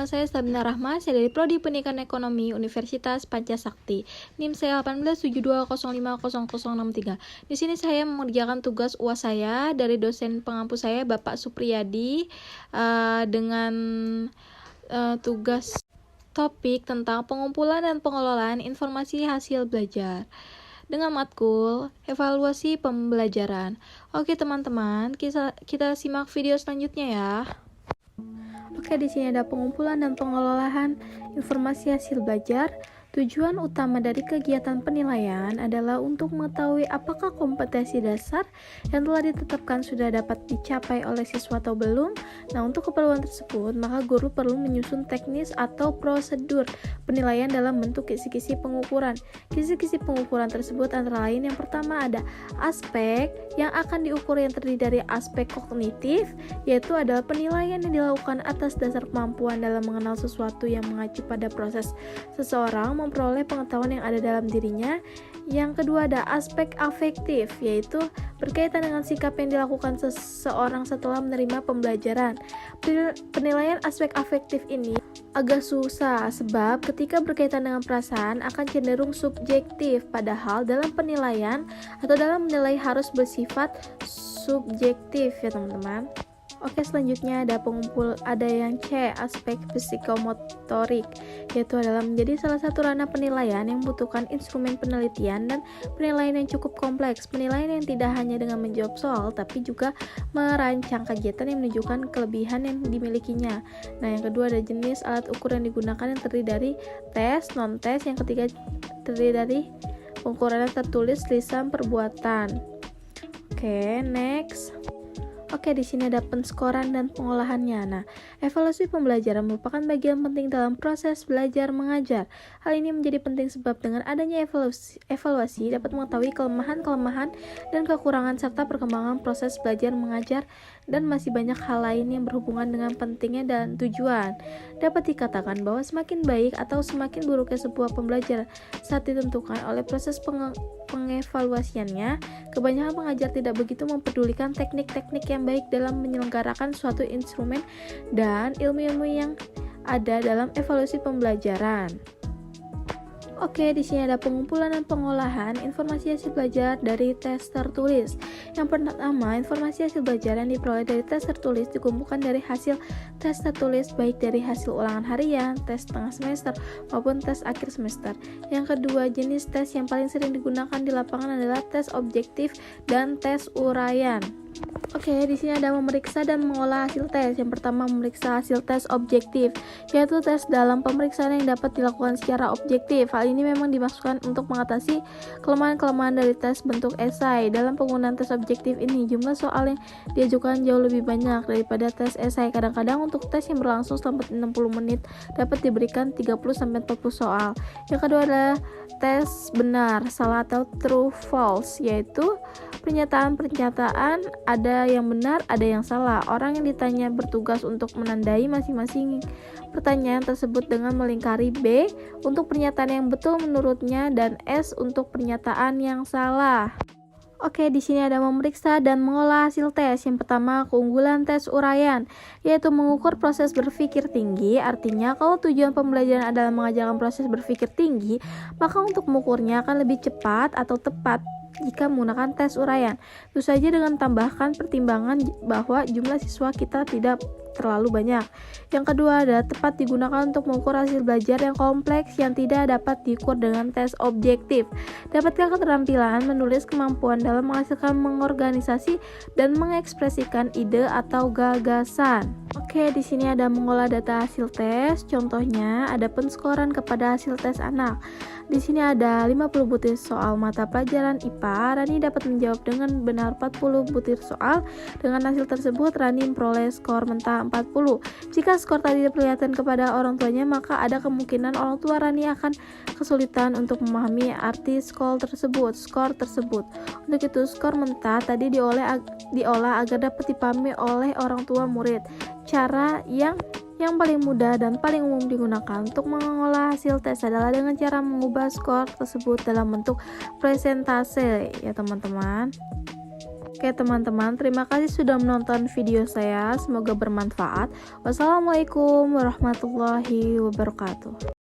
saya Sabina Rahma, saya dari Prodi Pendidikan Ekonomi Universitas Pancasakti. NIM saya 1872050063. Di sini saya mengerjakan tugas UAS saya dari dosen pengampu saya Bapak Supriyadi dengan tugas topik tentang pengumpulan dan pengelolaan informasi hasil belajar dengan matkul evaluasi pembelajaran. Oke teman-teman, kita simak video selanjutnya ya. Oke, di sini ada pengumpulan dan pengelolaan informasi hasil belajar. Tujuan utama dari kegiatan penilaian adalah untuk mengetahui apakah kompetensi dasar yang telah ditetapkan sudah dapat dicapai oleh siswa atau belum. Nah, untuk keperluan tersebut, maka guru perlu menyusun teknis atau prosedur penilaian dalam bentuk kisi-kisi pengukuran. Kisi-kisi pengukuran tersebut antara lain yang pertama ada aspek yang akan diukur yang terdiri dari aspek kognitif, yaitu adalah penilaian yang dilakukan atas dasar kemampuan dalam mengenal sesuatu yang mengacu pada proses seseorang memperoleh pengetahuan yang ada dalam dirinya. Yang kedua ada aspek afektif, yaitu berkaitan dengan sikap yang dilakukan seseorang setelah menerima pembelajaran. Penilaian aspek afektif ini agak susah sebab ketika berkaitan dengan perasaan akan cenderung subjektif, padahal dalam penilaian atau dalam menilai harus bersifat subjektif ya teman-teman. Oke, selanjutnya ada yang C, aspek psikomotorik, yaitu adalah menjadi salah satu ranah penilaian yang membutuhkan instrumen penelitian dan penilaian yang cukup kompleks. Penilaian yang tidak hanya dengan menjawab soal, tapi juga merancang kegiatan yang menunjukkan kelebihan yang dimilikinya. Nah, yang kedua ada jenis alat ukur yang digunakan yang terdiri dari tes, non-tes. Yang ketiga terdiri dari pengukuran tertulis, lisan, perbuatan. Oke, next. Oke, di sini ada penskoran dan pengolahannya. Nah, evaluasi pembelajaran merupakan bagian penting dalam proses belajar mengajar. Hal ini menjadi penting sebab dengan adanya evaluasi dapat mengetahui kelemahan-kelemahan dan kekurangan serta perkembangan proses belajar mengajar, dan masih banyak hal lain yang berhubungan dengan pentingnya dan tujuan. Dapat dikatakan bahwa semakin baik atau semakin buruknya sebuah pembelajaran saat ditentukan oleh proses pengevaluasiannya. Kebanyakan pengajar tidak begitu mempedulikan teknik-teknik yang baik dalam menyelenggarakan suatu instrumen dan ilmu-ilmu yang ada dalam evaluasi pembelajaran. Oke, di sini ada pengumpulan dan pengolahan informasi hasil belajar dari tes tertulis. Yang pertama, informasi hasil belajar yang diperoleh dari tes tertulis dikumpulkan dari hasil tes tertulis, baik dari hasil ulangan harian, tes tengah semester, maupun tes akhir semester. Yang kedua, jenis tes yang paling sering digunakan di lapangan adalah tes objektif dan tes uraian. Oke, di sini ada memeriksa dan mengolah hasil tes. Yang pertama, memeriksa hasil tes objektif, yaitu tes dalam pemeriksaan yang dapat dilakukan secara objektif. Hal ini memang dimaksudkan untuk mengatasi kelemahan-kelemahan dari tes bentuk esai. Dalam penggunaan tes objektif ini, jumlah soal yang diajukan jauh lebih banyak daripada tes esai. Kadang-kadang untuk tes yang berlangsung selama 60 menit dapat diberikan 30-40 soal. Yang kedua adalah tes benar, salah atau true false, yaitu pernyataan ada yang benar, ada yang salah. Orang yang ditanya bertugas untuk menandai masing-masing pertanyaan tersebut dengan melingkari B untuk pernyataan yang betul menurutnya dan S untuk pernyataan yang salah. Oke, di sini ada memeriksa dan mengolah hasil tes. Yang pertama, keunggulan tes uraian, yaitu mengukur proses berpikir tinggi. Artinya, kalau tujuan pembelajaran adalah mengajarkan proses berpikir tinggi, maka untuk mengukurnya akan lebih cepat atau tepat jika menggunakan tes uraian. Tentu saja dengan tambahkan pertimbangan bahwa jumlah siswa kita tidak terlalu banyak. Yang kedua adalah tepat digunakan untuk mengukur hasil belajar yang kompleks yang tidak dapat diukur dengan tes objektif. Dapatkah keterampilan menulis kemampuan dalam menghasilkan, mengorganisasi, dan mengekspresikan ide atau gagasan. Oke, di sini ada mengolah data hasil tes. Contohnya ada penskoran kepada hasil tes anak. Di sini ada 50 butir soal mata pelajaran IPA. Rani dapat menjawab dengan benar 40 butir soal. Dengan hasil tersebut, Rani memperoleh skor mentah 40. Jika skor tadi diperlihatkan kepada orang tuanya, maka ada kemungkinan orang tua Rani akan kesulitan untuk memahami arti skor tersebut. Untuk itu, skor mentah tadi diolah agar dapat dipahami oleh orang tua murid. Cara yang paling mudah dan paling umum digunakan untuk mengolah hasil tes adalah dengan cara mengubah skor tersebut dalam bentuk presentase ya teman-teman. Oke teman-teman, terima kasih sudah menonton video saya. Semoga bermanfaat. Wassalamualaikum warahmatullahi wabarakatuh.